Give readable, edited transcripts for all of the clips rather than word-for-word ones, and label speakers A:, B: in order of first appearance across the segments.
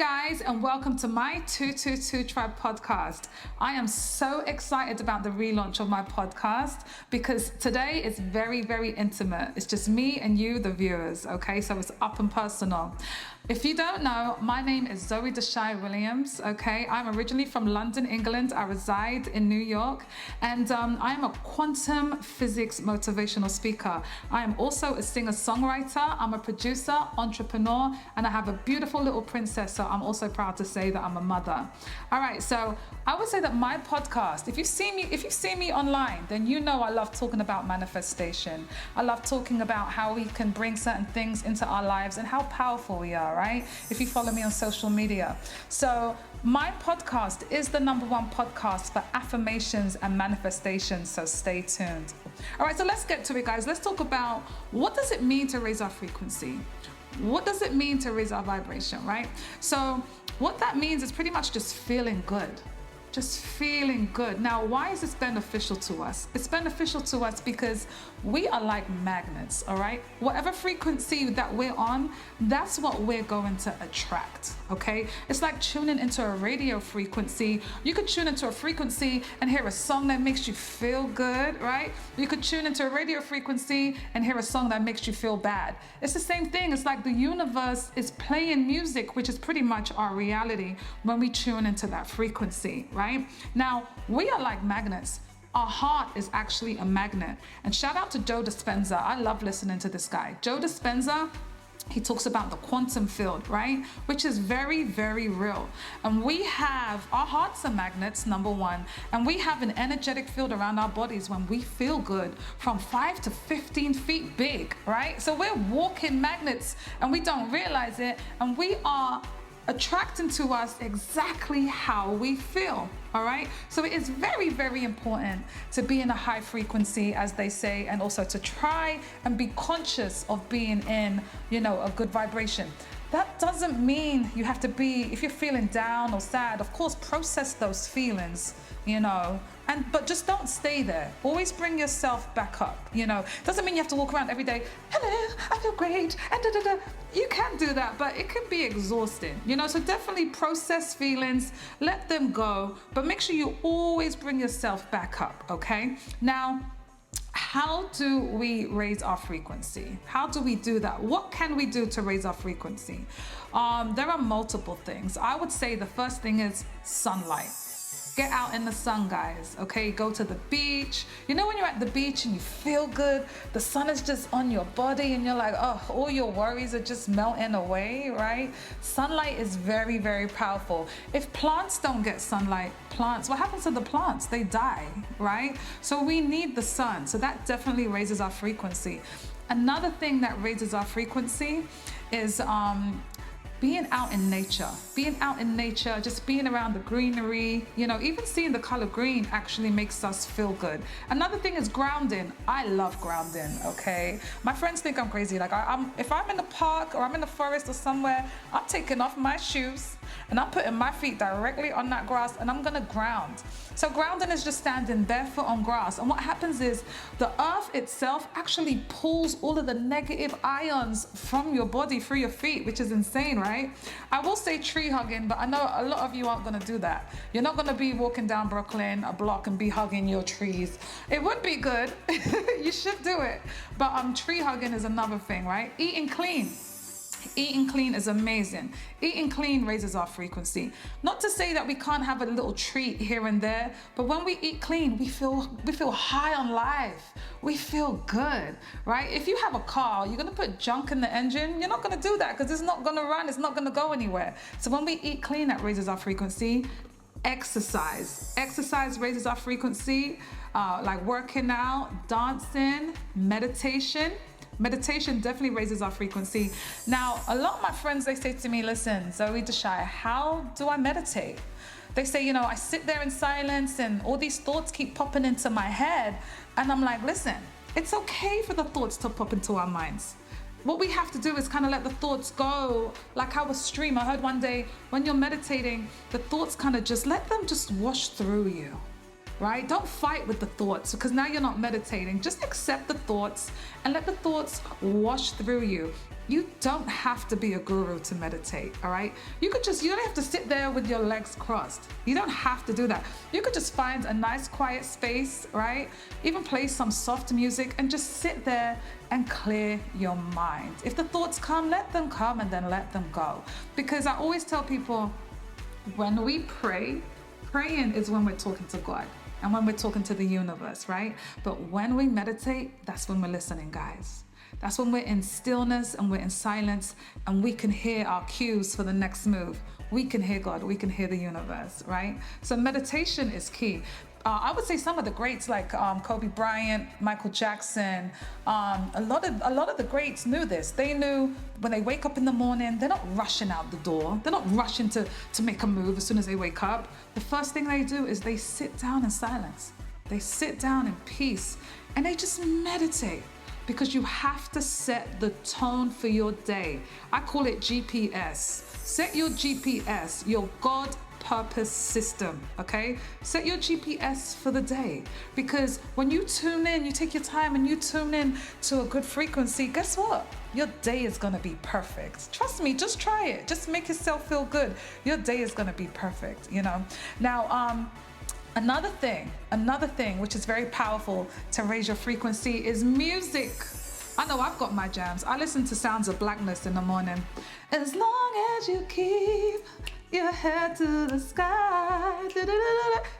A: guys, and welcome to my 222 Tribe podcast. I am so excited about the relaunch of my podcast because today is very, very intimate. It's just me and you, the viewers, okay? So it's up and personal. If you don't know, my name is Deshai Williams, okay? I'm originally from London, England. I reside in New York, and I am a quantum physics motivational speaker. I am also a singer-songwriter. I'm a producer, entrepreneur, and I have a beautiful little princess, so I'm also proud to say that I'm a mother. All right, so I would say that my podcast, if you've seen me online, then you know I love talking about manifestation. I love talking about how we can bring certain things into our lives and how powerful we are, right? If you follow me on social media. So my podcast is the #1 podcast for affirmations and manifestations, so stay tuned. All right, so let's get to it, guys. Let's talk about what does it mean to raise our frequency? What does it mean to raise our vibration, right? So what that means is pretty much just feeling good. Just feeling good. Now, why is this beneficial to us? It's beneficial to us because we are like magnets, all right? Whatever frequency that we're on, that's what we're going to attract, okay? It's like tuning into a radio frequency. You could tune into a frequency and hear a song that makes you feel good, right? You could tune into a radio frequency and hear a song that makes you feel bad. It's the same thing. It's like the universe is playing music, which is pretty much our reality when we tune into that frequency, right? Now, we are like magnets. Our heart is actually a magnet. And shout out to Joe Dispenza. I love listening to this guy. Joe Dispenza, he talks about the quantum field, right? Which is very, very real. And we have, our hearts are magnets, #1, and we have an energetic field around our bodies when we feel good from 5 to 15 feet big, right? So we're walking magnets and we don't realize it, and we are attracting to us exactly how we feel, all right? So it is very, very important to be in a high frequency, as they say, and also to try and be conscious of being in, a good vibration. That doesn't mean you have to be, if you're feeling down or sad, of course, process those feelings, but just don't stay there. Always bring yourself back up, Doesn't mean you have to walk around every day, hello, I feel great, and da-da-da. You can do that, but it can be exhausting, So definitely process feelings, let them go, but make sure you always bring yourself back up, okay? Now, how do we raise our frequency? How do we do that? What can we do to raise our frequency? There are multiple things. I would say the first thing is sunlight. Get out in the sun, guys, okay? Go to the beach. When you're at the beach and you feel good, the sun is just on your body and you're like, oh, all your worries are just melting away, right? Sunlight is very, very powerful. If plants don't get sunlight, what happens to the plants? They die, right? So we need the sun. So that definitely raises our frequency. Another thing that raises our frequency is being out in nature, just being around the greenery, even seeing the color green actually makes us feel good. Another thing is grounding. I love grounding, okay? My friends think I'm crazy. Like if I'm in the park or I'm in the forest or somewhere, I'm taking off my shoes and I'm putting my feet directly on that grass and I'm gonna ground. So grounding is just standing barefoot on grass. And what happens is the earth itself actually pulls all of the negative ions from your body through your feet, which is insane, right? I will say tree hugging, but I know a lot of you aren't gonna do that. You're not gonna be walking down Brooklyn, a block, and be hugging your trees. It would be good. You should do it. But tree hugging is another thing, right? Eating clean. Eating clean is amazing. Eating clean raises our frequency. Not to say that we can't have a little treat here and there, but when we eat clean, we feel high on life. We feel good, right? If you have a car, you're gonna put junk in the engine. You're not gonna do that because it's not gonna run. It's not gonna go anywhere. So when we eat clean, that raises our frequency. Exercise raises our frequency, like working out, dancing, meditation. Meditation definitely raises our frequency. Now, a lot of my friends, they say to me, listen, Zoe Deshai, how do I meditate? They say, I sit there in silence and all these thoughts keep popping into my head. And I'm like, listen, it's okay for the thoughts to pop into our minds. What we have to do is kind of let the thoughts go, like how a stream. I heard one day when you're meditating, the thoughts kind of just let them just wash through you. right? Don't fight with the thoughts, because now you're not meditating. Just accept the thoughts and let the thoughts wash through you. You don't have to be a guru to meditate, all right? You don't have to sit there with your legs crossed. You don't have to do that. You could just find a nice quiet space, right? Even play some soft music and just sit there and clear your mind. If the thoughts come, let them come and then let them go. Because I always tell people, when we pray, praying is when we're talking to God and when we're talking to the universe, right? But when we meditate, that's when we're listening, guys. That's when we're in stillness and we're in silence and we can hear our cues for the next move. We can hear God, we can hear the universe, right? So meditation is key. I would say some of the greats like Kobe Bryant, Michael Jackson, a lot of the greats knew this. They knew when they wake up in the morning, they're not rushing out the door. They're not rushing to make a move as soon as they wake up. The first thing they do is they sit down in silence. They sit down in peace and they just meditate. Because you have to set the tone for your day. I call it GPS. Set your GPS, your God purpose system, okay? Set your GPS for the day. Because when you tune in, you take your time and you tune in to a good frequency, guess what? Your day is gonna be perfect. Trust me, just try it. Just make yourself feel good. Your day is gonna be perfect, you know? Now, Another thing which is very powerful to raise your frequency is music. I know I've got my jams. I listen to Sounds of Blackness in the morning. As long as you keep your head to the sky.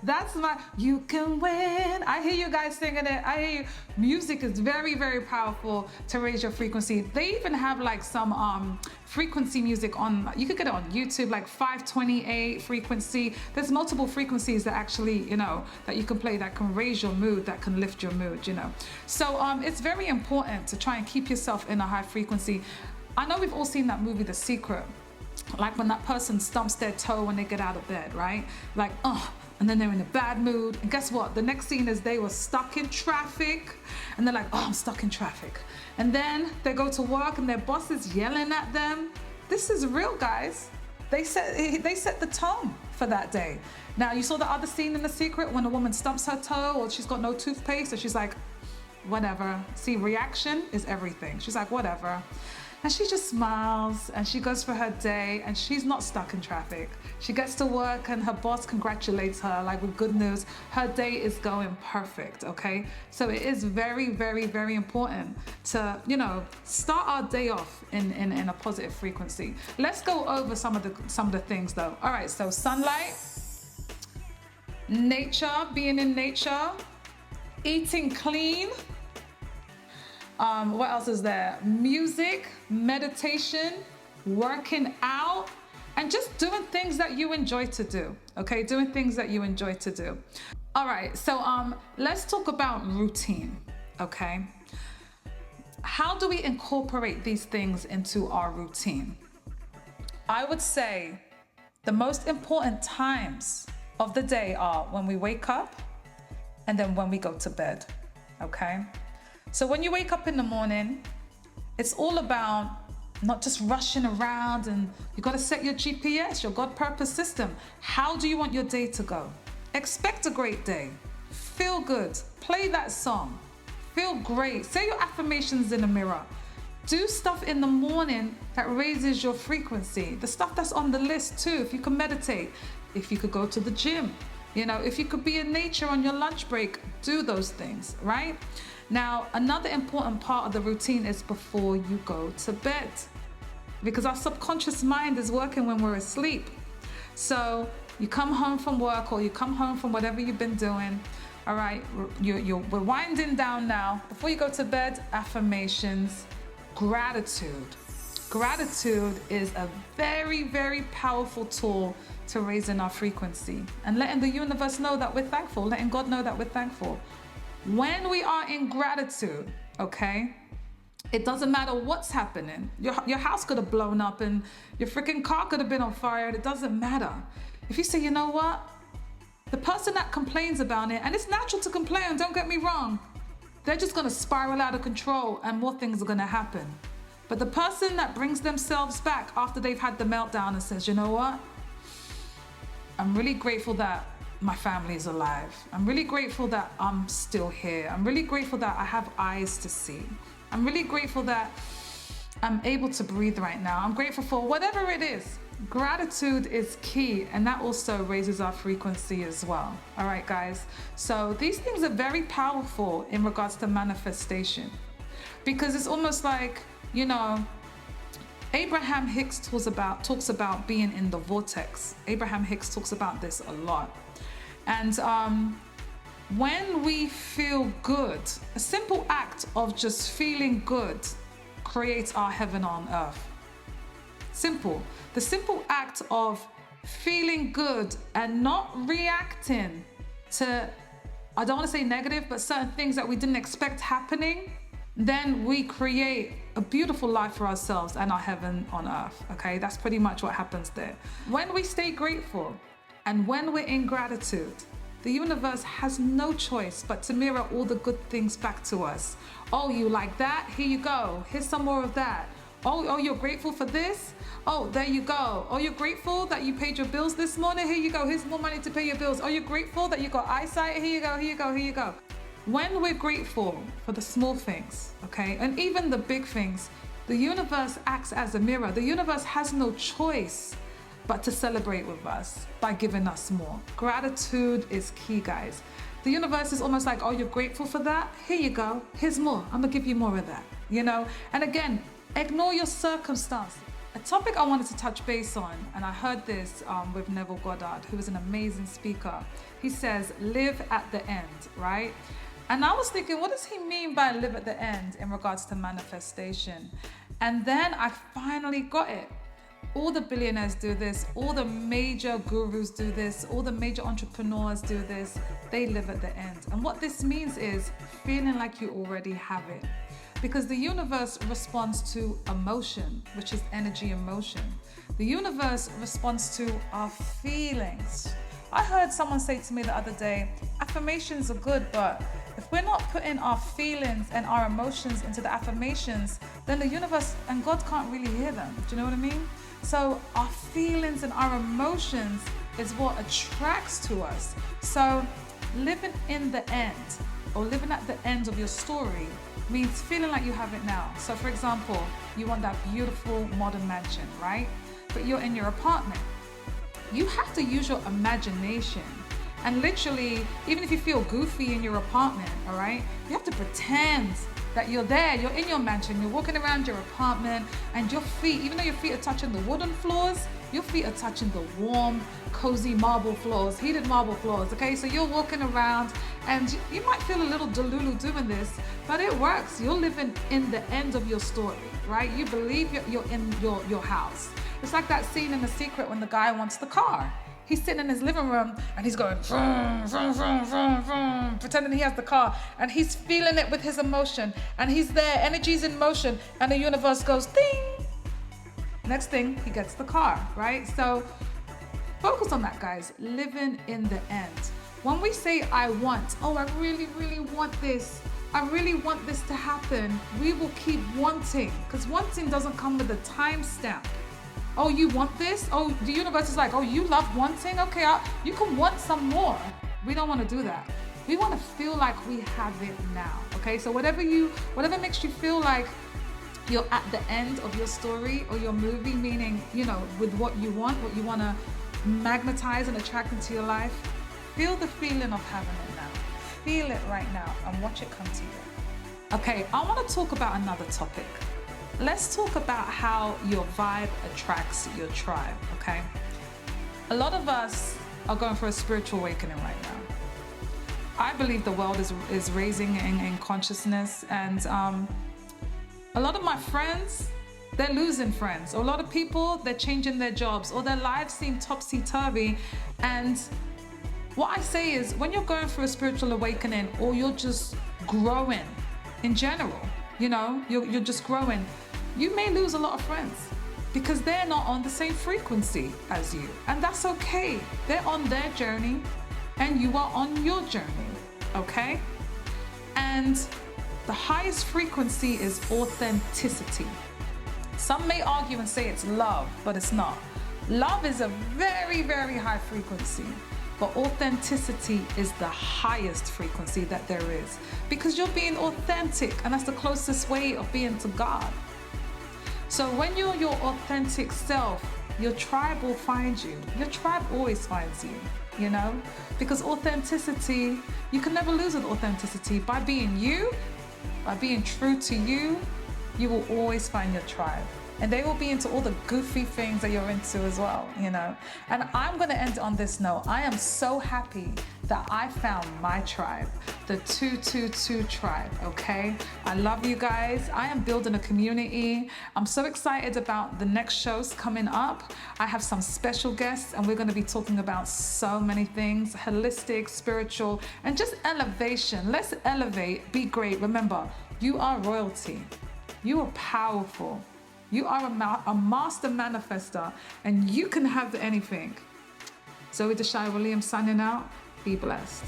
A: That's my, you can win. I hear you guys singing it. I hear you. Music is very, very powerful to raise your frequency. They even have like some frequency music on, you could get it on YouTube, like 528 frequency. There's multiple frequencies that actually, you know, that you can play that can raise your mood, that can lift your mood, you know. So it's very important to try and keep yourself in a high frequency. I know we've all seen that movie, The Secret. Like when that person stumps their toe when they get out of bed, right? Like, and then they're in a bad mood. And guess what? The next scene is they were stuck in traffic. And they're like, I'm stuck in traffic. And then they go to work and their boss is yelling at them. This is real, guys. They set the tone for that day. Now, you saw the other scene in The Secret when a woman stumps her toe or she's got no toothpaste. So she's like, whatever. See, reaction is everything. She's like, whatever. And she just smiles and she goes for her day and she's not stuck in traffic. She gets to work and her boss congratulates her like with good news. Her day is going perfect, okay? So it is very, very, very important to, you know, start our day off in a positive frequency. Let's go over some of the things though. All right, so sunlight, nature, being in nature, eating clean. What else is there? Music, meditation, working out, and just doing things that you enjoy to do, okay? Doing things that you enjoy to do. All right, so let's talk about routine, okay? How do we incorporate these things into our routine? I would say the most important times of the day are when we wake up and then when we go to bed, okay? So when you wake up in the morning, it's all about not just rushing around, and you got to set your GPS, your God purpose system. How do you want your day to go? Expect a great day. Feel good. Play that song. Feel great. Say your affirmations in the mirror. Do stuff in the morning that raises your frequency. The stuff that's on the list too. If you can meditate, if you could go to the gym, you know, if you could be in nature on your lunch break, do those things, right? Now, another important part of the routine is before you go to bed, because our subconscious mind is working when we're asleep. So you come home from work or you come home from whatever you've been doing. All right, we're winding down now. Before you go to bed, affirmations, gratitude. Gratitude is a very, very powerful tool to raising our frequency and letting the universe know that we're thankful, letting God know that we're thankful. When we are in gratitude, okay, it doesn't matter what's happening. Your house could have blown up and your freaking car could have been on fire. It doesn't matter. If you say, you know what? The person that complains about it, and it's natural to complain, don't get me wrong, they're just going to spiral out of control and more things are going to happen. But the person that brings themselves back after they've had the meltdown and says, you know what? I'm really grateful that my family is alive. I'm really grateful that I'm still here. I'm really grateful that I have eyes to see. I'm really grateful that I'm able to breathe right now. I'm grateful for whatever it is. Gratitude is key, and that also raises our frequency as well. All right, guys. So these things are very powerful in regards to manifestation, because it's almost like, you know, Abraham Hicks talks about being in the vortex. Abraham Hicks talks about this a lot. And when we feel good, a simple act of just feeling good creates our heaven on earth. Simple. The simple act of feeling good and not reacting to, I don't want to say negative, but certain things that we didn't expect happening, then we create a beautiful life for ourselves and our heaven on earth. Okay, that's pretty much what happens there. When we stay grateful and when we're in gratitude, the universe has no choice but to mirror all the good things back to us. Oh, you like that? Here you go. Here's some more of that. Oh, you're grateful for this? Oh, there you go. Oh, you're grateful that you paid your bills this morning? Here you go. Here's more money to pay your bills. Oh, you're grateful that you got eyesight? Here you go, here you go, here you go. When we're grateful for the small things, okay, and even the big things, the universe acts as a mirror. The universe has no choice but to celebrate with us by giving us more. Gratitude is key, guys. The universe is almost like, oh, you're grateful for that? Here you go. Here's more. I'm gonna give you more of that, you know? And again, ignore your circumstances. A topic I wanted to touch base on, and I heard this with Neville Goddard, who is an amazing speaker. He says, live at the end, right? And I was thinking, what does he mean by live at the end in regards to manifestation? And then I finally got it. All the billionaires do this, all the major gurus do this, all the major entrepreneurs do this. They live at the end. And what this means is feeling like you already have it. Because the universe responds to emotion, which is energy and motion. The universe responds to our feelings. I heard someone say to me the other day, affirmations are good, but if we're not putting our feelings and our emotions into the affirmations, then the universe and God can't really hear them. Do you know what I mean? So our feelings and our emotions is what attracts to us. So living in the end, or living at the end of your story, means feeling like you have it now. So for example, you want that beautiful modern mansion, right? But you're in your apartment. You have to use your imagination. And literally, even if you feel goofy in your apartment, all right, you have to pretend that you're there, you're in your mansion, you're walking around your apartment, and your feet, even though your feet are touching the wooden floors, your feet are touching the warm, cozy marble floors, heated marble floors, okay? So you're walking around, and you might feel a little delulu doing this, but it works. You're living in the end of your story, right? You believe you're in your house. It's like that scene in The Secret when the guy wants the car. He's sitting in his living room and he's going vroom, vroom, vroom, vroom, vroom, pretending he has the car, and he's feeling it with his emotion, and he's there, energy's in motion, and the universe goes ding. Next thing, he gets the car, right? So focus on that, guys. Living in the end. When we say I want, oh, I really, really want this, I really want this to happen, we will keep wanting, because wanting doesn't come with a timestamp. Oh, you want this? Oh, the universe is like, oh, you love wanting? Okay, you can want some more. We don't want to do that. We want to feel like we have it now, okay? So whatever makes you feel like you're at the end of your story or your movie, meaning, you know, with what you want to magnetize and attract into your life, feel the feeling of having it now. Feel it right now and watch it come to you. Okay, I want to talk about another topic. Let's talk about how your vibe attracts your tribe, okay? A lot of us are going for a spiritual awakening right now. I believe the world is raising in consciousness, and a lot of my friends, they're losing friends. A lot of people, they're changing their jobs, or their lives seem topsy-turvy. And what I say is, when you're going through a spiritual awakening, or you're just growing in general, you know, you're just growing, you may lose a lot of friends because they're not on the same frequency as you. And that's okay. They're on their journey and you are on your journey, okay? And the highest frequency is authenticity. Some may argue and say it's love, but it's not. Love is a very, very high frequency. But authenticity is the highest frequency that there is, because you're being authentic, and that's the closest way of being to God. So when you're your authentic self, your tribe will find you. Your tribe always finds you, you know? Because authenticity, you can never lose with authenticity. By being you, by being true to you, you will always find your tribe. And they will be into all the goofy things that you're into as well, you know? And I'm gonna end on this note. I am so happy that I found my tribe, the 222 tribe, okay? I love you guys. I am building a community. I'm so excited about the next shows coming up. I have some special guests, and we're gonna be talking about so many things, holistic, spiritual, and just elevation. Let's elevate, be great. Remember, you are royalty. You are powerful. You are a master manifester, and you can have anything. Zoe Deshai Williams signing out. Be blessed.